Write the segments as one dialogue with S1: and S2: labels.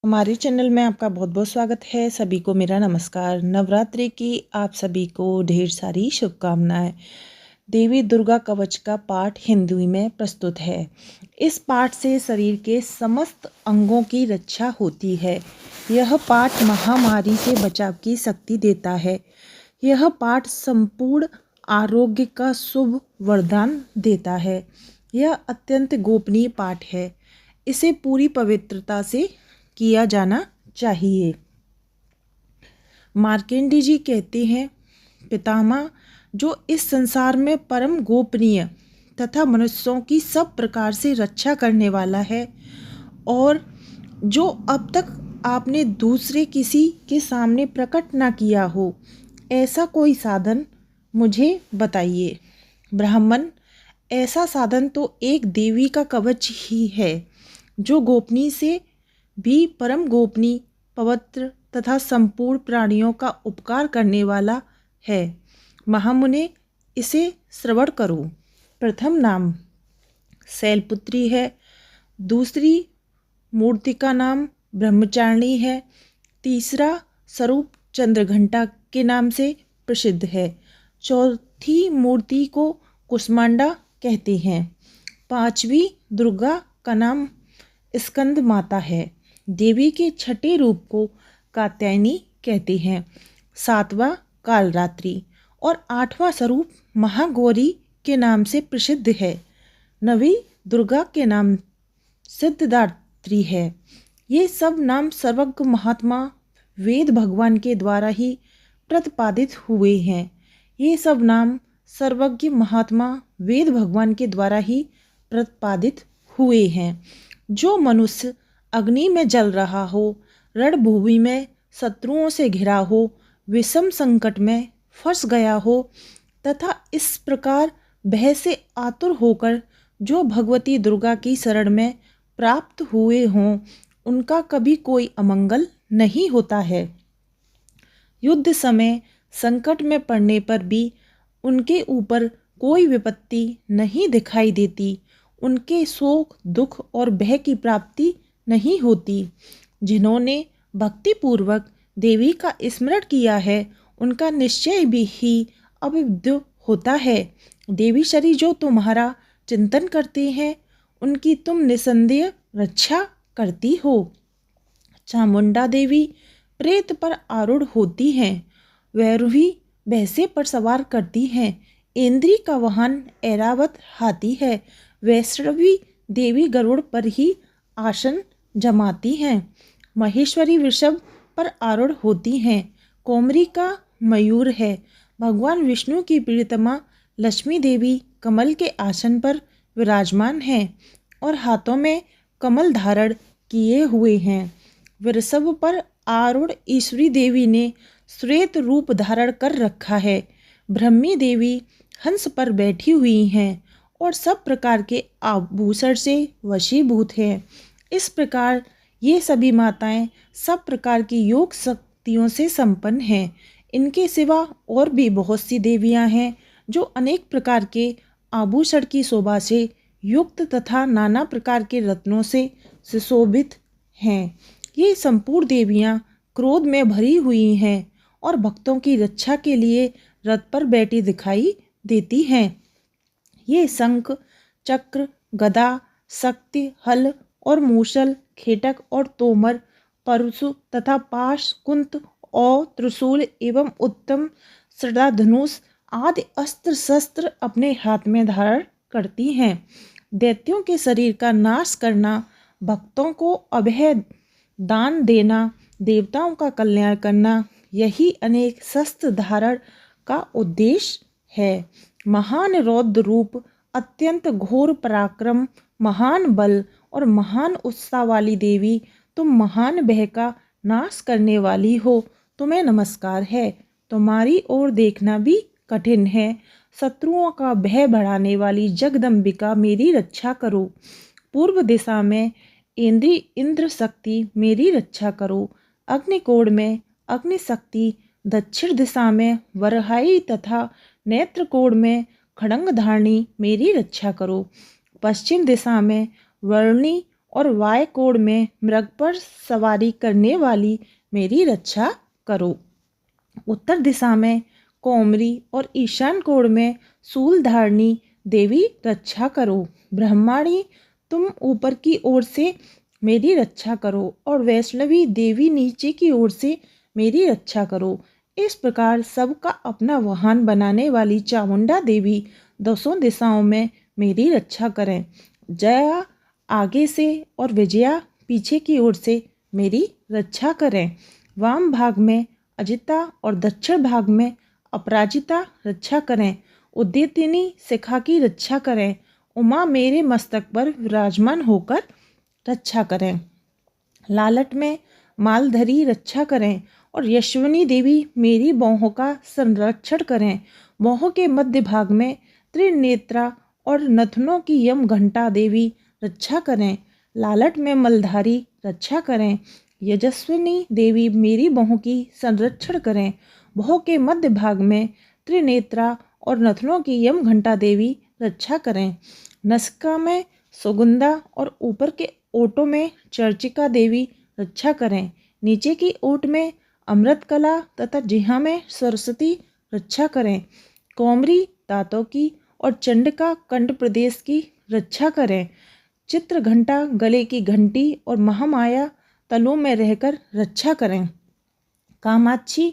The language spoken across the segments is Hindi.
S1: हमारे चैनल में आपका बहुत बहुत स्वागत है। सभी को मेरा नमस्कार। नवरात्रि की आप सभी को ढेर सारी शुभकामनाएं। देवी दुर्गा कवच का पाठ हिंदी में प्रस्तुत है। इस पाठ से शरीर के समस्त अंगों की रक्षा होती है। यह पाठ महामारी से बचाव की शक्ति देता है। यह पाठ संपूर्ण आरोग्य का शुभ वरदान देता है। यह अत्यंत गोपनीय पाठ है। इसे पूरी पवित्रता से किया जाना चाहिए। मार्कंडेय जी कहते हैं, पितामह जो इस संसार में परम गोपनीय तथा मनुष्यों की सब प्रकार से रक्षा करने वाला है, और जो अब तक आपने दूसरे किसी के सामने प्रकट ना किया हो, ऐसा कोई साधन मुझे बताइए। ब्राह्मण, ऐसा साधन तो एक देवी का कवच ही है, जो गोपनीय से भी परम गोपनीय, पवित्र तथा संपूर्ण प्राणियों का उपकार करने वाला है। महामुने, इसे श्रवण करो। प्रथम नाम शैलपुत्री है, दूसरी मूर्ति का नाम ब्रह्मचारिणी है, तीसरा स्वरूप चंद्रघंटा के नाम से प्रसिद्ध है, चौथी मूर्ति को कुष्मांडा कहते हैं, पांचवी दुर्गा का नाम स्कंद माता है, देवी के छठे रूप को कात्यायनी कहते हैं, सातवां कालरात्रि और आठवां स्वरूप महागौरी के नाम से प्रसिद्ध है, नवी दुर्गा के नाम सिद्धदात्री है। ये सब नाम सर्वज्ञ महात्मा वेद भगवान के द्वारा ही प्रतिपादित हुए हैं। ये सब नाम सर्वज्ञ महात्मा वेद भगवान के द्वारा ही प्रतिपादित हुए हैं। जो मनुष्य अग्नि में जल रहा हो, रणभूमि में शत्रुओं से घिरा हो, विषम संकट में फंस गया हो तथा इस प्रकार भय से आतुर होकर जो भगवती दुर्गा की शरण में प्राप्त हुए हों, उनका कभी कोई अमंगल नहीं होता है। युद्ध समय संकट में पड़ने पर भी उनके ऊपर कोई विपत्ति नहीं दिखाई देती, उनके शोक, दुख और भय की प्राप्ति नहीं होती। जिन्होंने भक्ति पूर्वक देवी का स्मरण किया है, उनका निश्चय भी ही अविद्य होता है। देवी शरीर जो तुम्हारा चिंतन करते हैं, उनकी तुम निसंदेह रक्षा करती हो। चामुंडा देवी प्रेत पर आरूढ़ होती हैं, वैरूही भैंसे पर सवार करती हैं, इंद्री का वाहन ऐरावत हाथी है, वैष्णवी देवी गरुड़ पर ही आसन जमाती हैं, महेश्वरी वृषभ पर आरूढ़ होती हैं, कोमरी का मयूर है, भगवान विष्णु की प्रियतमा लक्ष्मी देवी कमल के आसन पर विराजमान हैं और हाथों में कमल धारण किए हुए हैं। वृषभ पर आरूढ़ ईश्वरी देवी ने श्वेत रूप धारण कर रखा है। ब्रह्मी देवी हंस पर बैठी हुई हैं और सब प्रकार के आभूषण से वशीभूत हैं। इस प्रकार ये सभी माताएं सब प्रकार की योग शक्तियों से संपन्न हैं। इनके सिवा और भी बहुत सी देवियां हैं, जो अनेक प्रकार के आभूषण की शोभा से युक्त तथा नाना प्रकार के रत्नों से सुशोभित हैं। ये संपूर्ण देवियां क्रोध में भरी हुई हैं और भक्तों की रक्षा के लिए रथ पर बैठी दिखाई देती हैं। ये शंख, चक्र, गदा, शक्ति, हल और मूसल, खेटक और तोमर, परशु तथा पाश, कुंत और त्रिशूल एवं उत्तम श्रद्धाधनुष आदि अस्त्र शस्त्र अपने हाथ में धारण करती हैं। दैत्यों के शरीर का नाश करना, भक्तों को अभय दान देना, देवताओं का कल्याण करना, यही अनेक शस्त्र धारण का उद्देश्य है। महान रौद्र रूप, अत्यंत घोर पराक्रम, महान बल और महान उत्साह वाली देवी, तुम महान भय का नाश करने वाली हो, तुम्हें नमस्कार है। तुम्हारी ओर देखना भी कठिन है। शत्रुओं का भय बढ़ाने वाली जगदम्बिका, मेरी रक्षा करो। पूर्व दिशा में इंद्र शक्ति, मेरी रक्षा करो। अग्निकोण में अग्नि शक्ति, दक्षिण दिशा में वरहाई तथा नेत्रकोण में खड़ंग धारणी, मेरी रक्षा करो। पश्चिम दिशा में वर्णी और वाय कोण में मृग पर सवारी करने वाली मेरी रक्षा करो। उत्तर दिशा में कौमरी और ईशान कोण में शूलधारिणी देवी रक्षा करो। ब्रह्माणी तुम ऊपर की ओर से मेरी रक्षा करो और वैष्णवी देवी नीचे की ओर से मेरी रक्षा करो। इस प्रकार सबका अपना वाहन बनाने वाली चामुंडा देवी दसों दिशाओं में मेरी रक्षा करें। जया आगे से और विजया पीछे की ओर से मेरी रक्षा करें। वाम भाग में अजिता और दक्षिण भाग में अपराजिता रक्षा करें। उद्यतिनी शिखा की रक्षा करें। उमा मेरे मस्तक पर विराजमान होकर रक्षा करें। लालट में मालधरी रक्षा करें और यशवनी देवी मेरी बाहों का संरक्षण करें। बाहों के मध्य भाग में त्रिनेत्रा और नथनों की यम घंटा देवी रक्षा करें। लालट में मलधारी रक्षा करें। यजस्विनी देवी मेरी बाहों की संरक्षण करें। बाहों के मध्य भाग में त्रिनेत्रा और नथनों की यम घंटा देवी रक्षा करें। नसिका में सुगंधा और ऊपर के ओटों में चर्चिका देवी रक्षा करें। नीचे की ओट में अमृतकला तथा जिह्वा में सरस्वती रक्षा करें। कौमरी दांतों की और चंडिका कंठ प्रदेश की रक्षा करें। चित्र घंटा गले की घंटी और महामाया तलों में रहकर रक्षा करें। कामाक्षी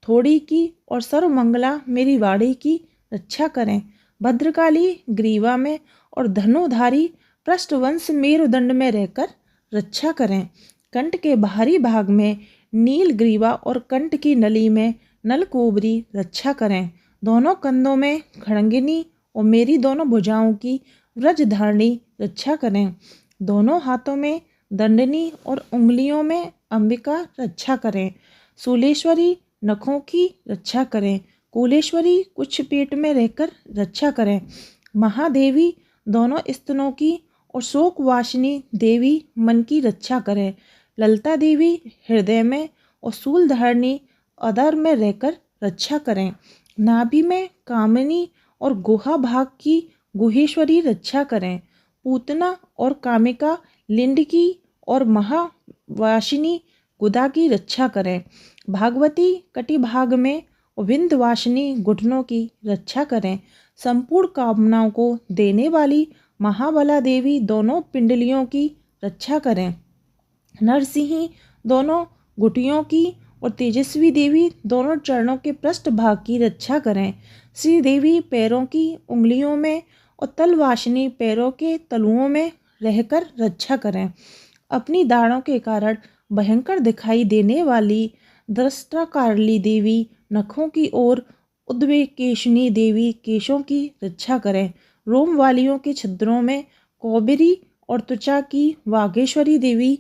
S1: थोड़ी की और सर्वमंगला मेरी वाड़ी की रक्षा करें। भद्रकाली ग्रीवा में और धनुधारी पृष्ठवंश मेरुदंड में रहकर रक्षा करें। कंठ के बाहरी भाग में नील ग्रीवा और कंठ की नली में नलकोबरी रक्षा करें। दोनों कंधों में खड़ंगिनी और मेरी दोनों भुजाओं की व्रजधारणी रक्षा करें। दोनों हाथों में दंडनी और उंगलियों में अंबिका रक्षा करें। शूलेश्वरी नखों की रक्षा करें। कुलेश्वरी कुछ पेट में रहकर रक्षा करें। महादेवी दोनों स्तनों की और शोकवासिनी देवी मन की रक्षा करें। ललिता देवी हृदय में और शूलधारिणी अधर में रहकर रक्षा करें। नाभि में कामिनी और गुहा भाग की गुहेश्वरी रक्षा करें। पूतना और कामिका लिंड की और महावासिनी गुदा की रक्षा करें। भागवती कटि भाग में और विंध्यवासिनी घुटनों की रक्षा करें। संपूर्ण कामनाओं को देने वाली महाबला देवी दोनों पिंडलियों की रक्षा करें। नरसिंही दोनों घुटियों की और तेजस्वी देवी दोनों चरणों के पृष्ठ भाग की रक्षा करें। श्री देवी पैरों की उंगलियों में और तलवासिनी पैरों के तलुओं में रहकर रक्षा करें। अपनी दाढ़ों के कारण भयंकर दिखाई देने वाली दृष्टाकारली देवी नखों की ओर उद्वेकेशनी देवी केशों की रक्षा करें। रोम वालियों के छिद्रों में कौबेरी और त्वचा की वागेश्वरी देवी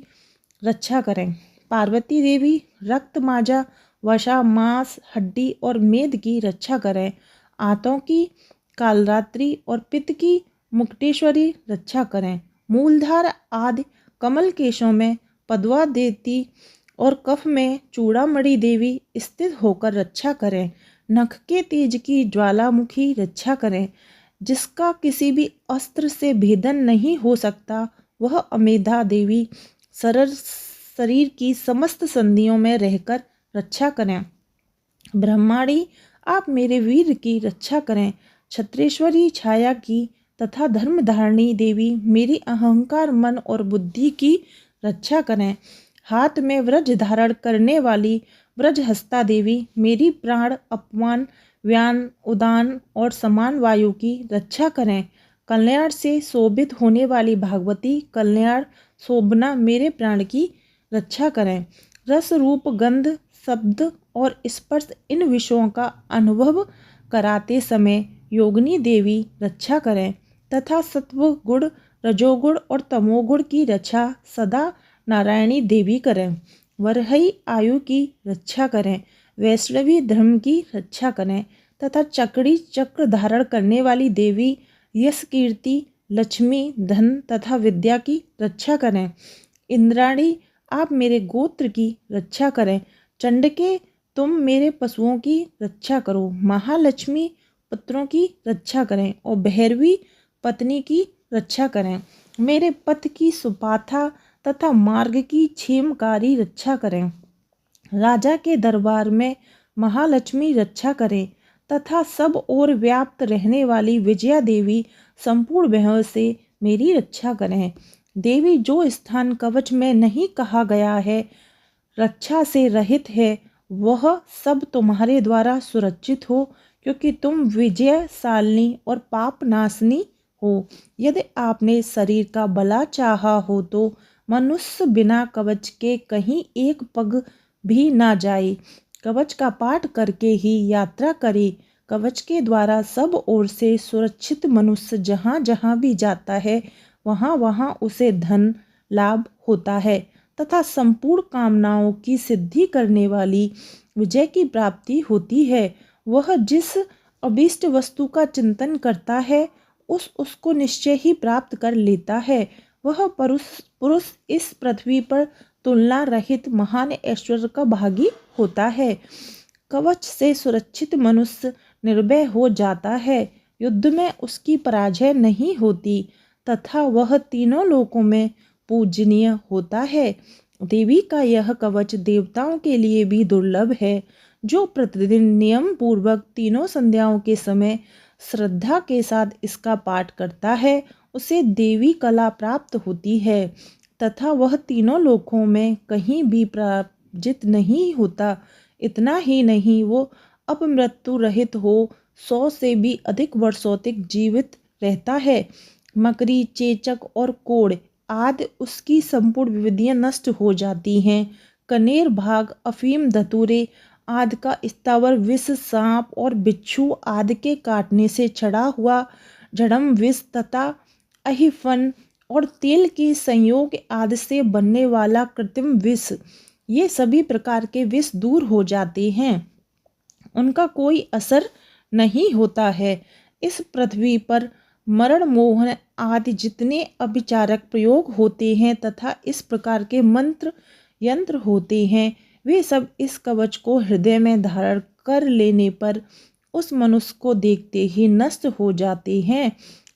S1: रक्षा करें। पार्वती देवी रक्त माजा वशा मांस हड्डी और मेद की रक्षा करें। आंतों की कालरात्रि और पित्त की मुक्तेश्वरी रक्षा करें। मूलधार आदि कमल केशों में पद्मा देती और कफ में चूड़ामणि देवी स्थित होकर रक्षा करें। नख के तेज की ज्वालामुखी रक्षा करें। जिसका किसी भी अस्त्र से भेदन नहीं हो सकता वह अमेधा देवी सरल शरीर की समस्त संधियों में रहकर रक्षा करें। ब्रह्माणी आप मेरे वीर की रक्षा करें। छत्रेश्वरी छाया की तथा धर्मधारिणी देवी मेरी अहंकार मन और बुद्धि की रक्षा करें। हाथ में व्रज धारण करने वाली व्रजहस्ता देवी मेरी प्राण अपमान व्यान उदान और समान वायु की रक्षा करें। कल्याण से शोभित होने वाली भागवती कल्याण शोभना मेरे प्राण की रक्षा करें। रस रूप गंध शब्द और स्पर्श इन विषयों का अनुभव कराते समय योगिनी देवी रक्षा करें तथा सत्व गुण रजोगुण और तमोगुण की रक्षा सदा नारायणी देवी करें। वरहई आयु की रक्षा करें। वैष्णवी धर्म की रक्षा करें तथा चक्री चक्र धारण करने वाली देवी यश कीर्ति लक्ष्मी धन तथा विद्या की रक्षा करें। इंद्राणी आप मेरे गोत्र की रक्षा करें। चंडके तुम मेरे पशुओं की रक्षा करो। महालक्ष्मी पुत्रों की रक्षा करें और भैरवी पत्नी की रक्षा करें। मेरे पथ की सुपाथा तथा मार्ग की क्षेमकारी रक्षा करें। राजा के दरबार में महालक्ष्मी रक्षा करें तथा सब ओर व्याप्त रहने वाली विजया देवी संपूर्ण भयों से मेरी रक्षा करें। देवी, जो स्थान कवच में नहीं कहा गया है रक्षा से रहित है, वह सब तुम्हारे द्वारा सुरक्षित हो, क्योंकि तुम विजयशालिनी और पाप नाशनी हो। यदि आपने शरीर का भला चाहा हो तो मनुष्य बिना कवच के कहीं एक पग भी ना जाए। कवच का पाठ करके ही यात्रा करे। कवच के द्वारा सब ओर से सुरक्षित मनुष्य जहाँ जहाँ भी जाता है वहाँ वहाँ उसे धन लाभ होता है तथा संपूर्ण कामनाओं की सिद्धि करने वाली विजय की प्राप्ति होती है। वह जिस अभीष्ट वस्तु का चिंतन करता है उसको निश्चय ही प्राप्त कर लेता है। वह पुरुष इस पृथ्वी पर तुलना रहित महान ऐश्वर्य का भागी होता है। कवच से सुरक्षित मनुष्य निर्भय हो जाता है। युद्ध में उसकी पराजय नहीं होती तथा वह तीनों लोकों में पूजनीय होता है। देवी का यह कवच देवताओं के लिए भी दुर्लभ है। जो प्रतिदिन नियम पूर्वक तीनों संध्याओं के समय श्रद्धा के साथ इसका पाठ करता है उसे देवी कला प्राप्त होती है तथा वह तीनों लोकों में कहीं भी पराजित नहीं होता। इतना ही नहीं, वो अपमृत्यु रहित हो 100 से भी अधिक वर्षों तक जीवित रहता है। मकरी, चेचक और कोड़ आदि उसकी संपूर्ण विविधियां नष्ट हो जाती हैं। कनेर, भाग, अफीम, धतूरे आदि का स्थावर विष, सांप और बिच्छू आदि के काटने से चढ़ा हुआ जड़म विष तथा अहिफन और तेल के संयोग आदि से बनने वाला कृत्रिम विष, ये सभी प्रकार के विष दूर हो जाते हैं। उनका कोई असर नहीं होता है। इस पृथ्वी पर मरण, मोहन आदि जितने अभिचारक प्रयोग होते हैं तथा इस प्रकार के मंत्र यंत्र होते हैं, वे सब इस कवच को हृदय में धारण कर लेने पर उस मनुष्य को देखते ही नष्ट हो जाते हैं।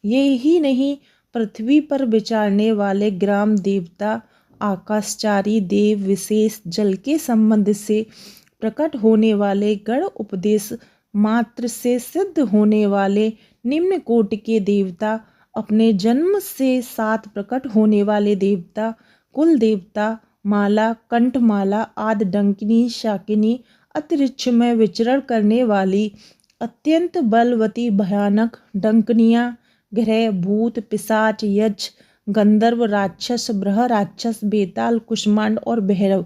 S1: ये ही नहीं, पृथ्वी पर विचारने वाले ग्राम देवता, आकाशचारी देव, विशेष जल के संबंध से प्रकट होने वाले गण उपदेश मात्र से सिद्ध होने वाले निम्न कोटि के देवता, अपने जन्म से साथ प्रकट होने वाले देवता, कुल देवता, माला, कंठमाला आदि डंकिनी, शाकिनी, अंतरिक्ष में विचरण करने वाली अत्यंत बलवती भयानक डंकनियाँ, ग्रह, भूत, पिशाच, यक्ष, गंधर्व, राक्षस, ब्रह राक्षस, बेताल, कुष्मांड और भैरव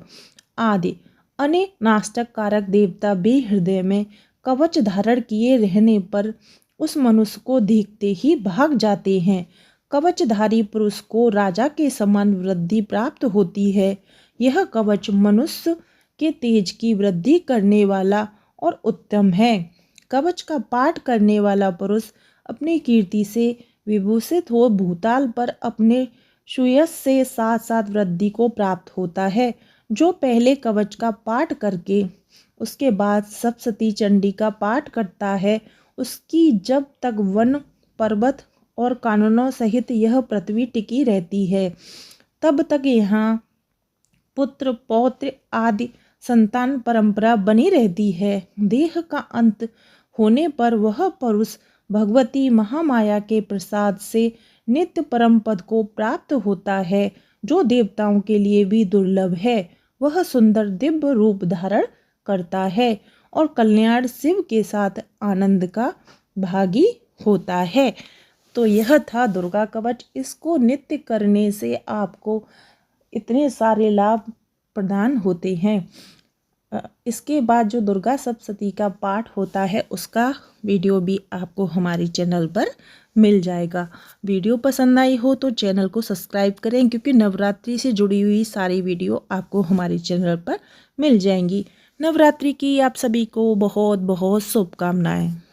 S1: आदि अन्य नाशक कारक देवता भी हृदय में कवच धारण किए रहने पर उस मनुष्य को देखते ही भाग जाते हैं। कवचधारी पुरुष को राजा के समान वृद्धि प्राप्त होती है। यह कवच मनुष्य के तेज की वृद्धि करने वाला और उत्तम है। कवच का पाठ करने वाला पुरुष अपनी कीर्ति से विभूषित हो भूताल पर अपने सुयश से साथ साथ वृद्धि को प्राप्त होता है। जो पहले कवच का पाठ करके उसके बाद सप्तशती चंडी का पाठ करता है, उसकी जब तक वन, पर्वत और कानूनों सहित यह पृथ्वी टिकी रहती है, तब तक यहाँ पुत्र, पौत्र आदि संतान परंपरा बनी रहती है। देह का अंत होने पर वह पुरुष भगवती महामाया के प्रसाद से नित्य परम पद को प्राप्त होता है, जो देवताओं के लिए भी दुर्लभ है। वह सुंदर दिव्य रूप धारण करता है और कल्याण शिव के साथ आनंद का भागी होता है। तो यह था दुर्गा कवच। इसको नित्य करने से आपको इतने सारे लाभ प्रदान होते हैं। इसके बाद जो दुर्गा सप्तशती का पाठ होता है उसका वीडियो भी आपको हमारे चैनल पर मिल जाएगा। वीडियो पसंद आई हो तो चैनल को सब्सक्राइब करें, क्योंकि नवरात्रि से जुड़ी हुई सारी वीडियो आपको हमारे चैनल पर मिल जाएंगी। नवरात्रि की आप सभी को बहुत बहुत शुभकामनाएं।